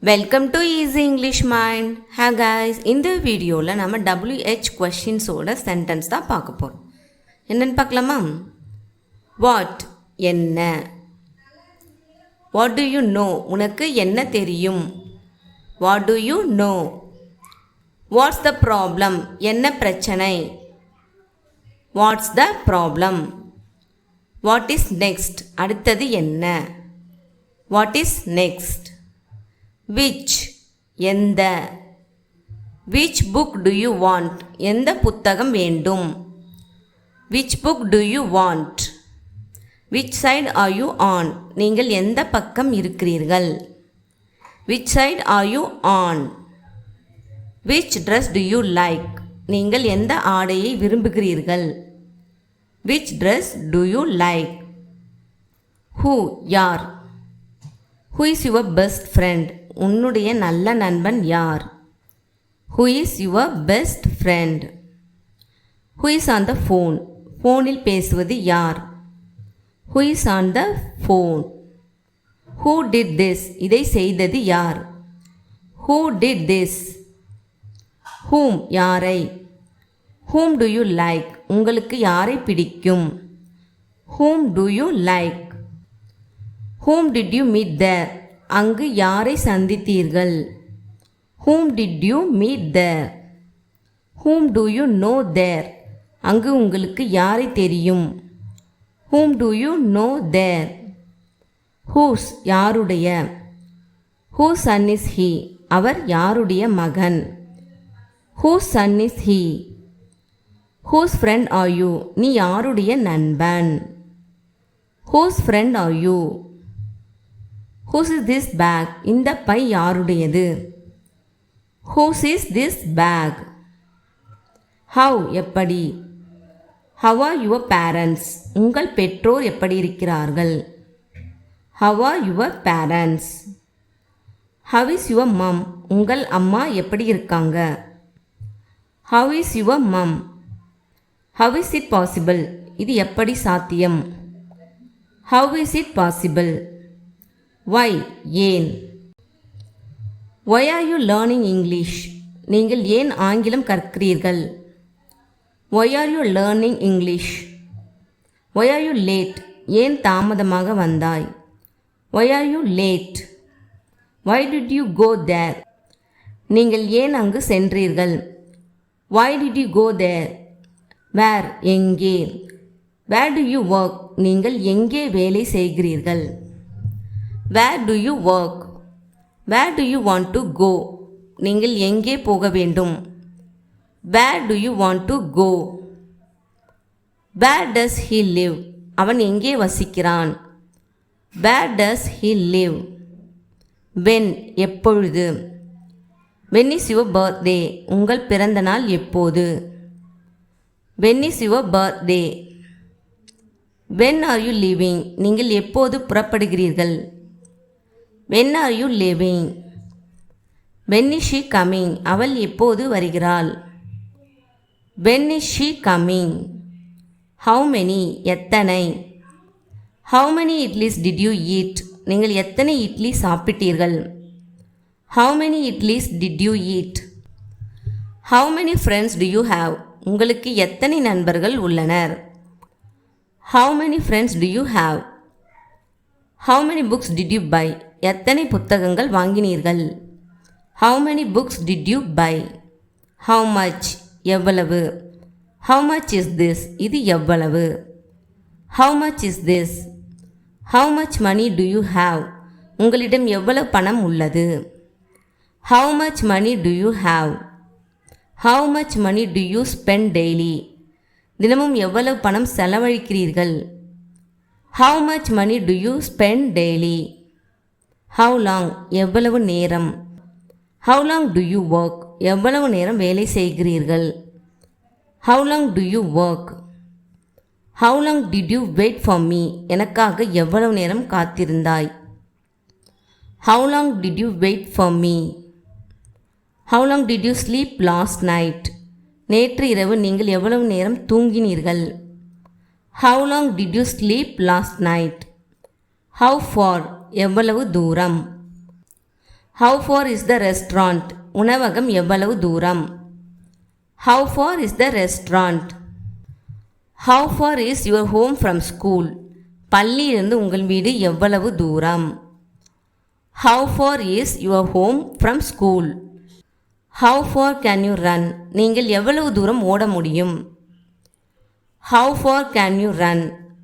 Welcome to easy English mind. Hey guys, இந்த வீடியோவில் நம்ம WH கொஷின்ஸோட சென்டென்ஸ் தான் பார்க்க போகிறோம். என்னென்னு பார்க்கலாமா? வாட் என்ன? What to you know? உனக்கு என்ன தெரியும்? What to you know? What's the problem? என்ன பிரச்சனை? What's the problem? What is next? அடுத்தது என்ன? What is next? which எந்த? which book do you want? எந்த புத்தகம் வேண்டும்? which book do you want? which side are you on? நீங்கள் எந்த பக்கம் இருக்கிறீர்கள்? which side are you on? which dress do you like? நீங்கள் எந்த ஆடையை விரும்புகிறீர்கள்? which dress do you like? who யார்? who is your best friend? உன்னுடைய நல்ல நண்பன் யார்? who is your best friend? who is on the phone? ஃபோனில் பேசுவது யார்? who is on the phone? who did this? இதை செய்தது யார்? who did this? whom யாரை? whom do you like? உங்களுக்கு யாரை பிடிக்கும்? whom do you like? whom did you meet there? அங்கு யாரை சந்தித்தீர்கள்? whom did you meet there? whom do you know there? அங்கு உங்களுக்கு யாரை தெரியும்? whom do you know there? whose யாருடைய? whose son is he? அவர் யாருடைய மகன்? whose son is he? whose friend are you? நீ யாருடைய நண்பன்? whose friend are you? whose is this bag? இந்த பை யாருடையது? whose is this bag? how எப்படி? how are your parents? உங்கள் பெற்றோர் எப்படி இருக்கிறார்கள்? how are your parents? how is your mom? உங்கள் அம்மா எப்படி இருக்காங்க? how is your mom? how is it possible? இது எப்படி சாத்தியம்? how is it possible? why ஏன்? why are you learning English? நீங்கள் ஏன் ஆங்கிலம் கற்கிறீர்கள்? why are you learning English? why are you late? ஏன் தாமதமாக வந்தாய்? why are you late? why did you go there? நீங்கள் ஏன் அங்கு சென்றீர்கள்? why did you go there? where எங்கே? where do you work? நீங்கள் எங்கே வேலை செய்கிறீர்கள்? where do you work? where do you want to go? நீங்கள் எங்கே போக வேண்டும்? where do you want to go? where does he live? அவன் எங்கே வசிக்கிறான்? where does he live? when எப்பொழுது? when is your birthday? உங்கள் பிறந்த நாள் எப்போது? when is your birthday? when are you leaving? நீங்கள் எப்போது புறப்படுகிறீர்கள்? when are you leaving? when is she coming? அவள் எப்போது வருகிறாள்? when is she coming? how many எத்தனை? how many idlis did you eat? நீங்கள் எத்தனை idli சாப்பிட்டீர்கள்? how many idlis did you eat? how many friends do you have? உங்களுக்கு எத்தனை நண்பர்கள் உள்ளனர்? how many friends do you have? how many books did you buy? எத்தனை புத்தகங்கள் வாங்கினீர்கள்? how many books did you buy? how much எவ்வளவு? how much is this? இது எவ்வளவு? how much is this? how much money do you have? உங்களிடம் எவ்வளவு பணம் உள்ளது? how much money do you have? how much money do you spend daily? தினமும் எவ்வளவு பணம் செலவழிக்கிறீர்கள்? how much money do you spend daily? how long எவ்வளவு நேரம்? how long do you work? எவ்வளவு நேரம் வேலை செய்கிறீர்கள்? how long do you work? how long did you wait for me? எனக்காக எவ்வளவு நேரம் காத்திருந்தாய்? how long did you wait for me? how long did you sleep last night? நேற்று இரவு நீங்கள் எவ்வளவு நேரம் தூங்கினீர்கள்? how long did you sleep last night? how far எவ்வளவு தூரம்? How for is the restaurant? உணவகம் எவ்வளவு தூரம்? How for is the restaurant? How for is your home from school? பள்ளியிலிருந்து உங்கள் வீடு எவ்வளவு தூரம்? How for is your home from school? How for can you run? நீங்கள் எவ்வளவு தூரம் ஓட முடியும்? How for can you run?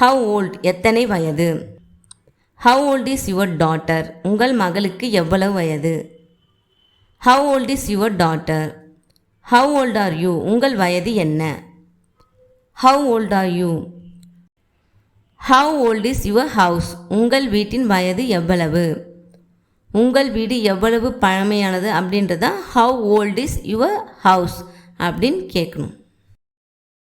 How old? எத்தனை வயது? How old is your daughter? உங்கள் மகளுக்கு எவ்வளவு வயது? How old is your daughter? How old are you? உங்கள் வயது என்ன? How old are you? How old is your house? உங்கள் வீட்டின் வயது எவ்வளவு? உங்கள் வீடு எவ்வளவு பழமையானது அப்படின்றத how old is your house அப்படின்னு கேட்கணும்.